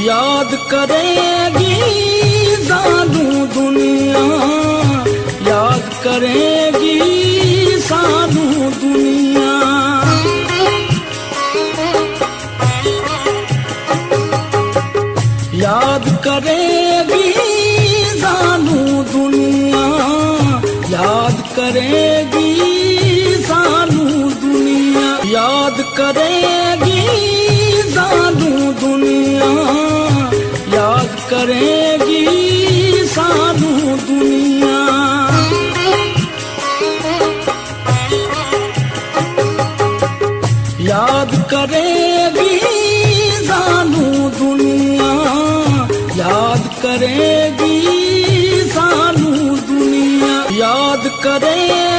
याद करेगी सानू दुनिया, याद करेगी सानू दुनिया। याद करेगी सानू दुनिया, याद करेगी सानू दुनिया। याद करेगी सानू दुनिया, याद करेगी सानू दुनिया। याद करेगी सानू दुनिया, याद करेगी सानू दुनिया। याद करेगी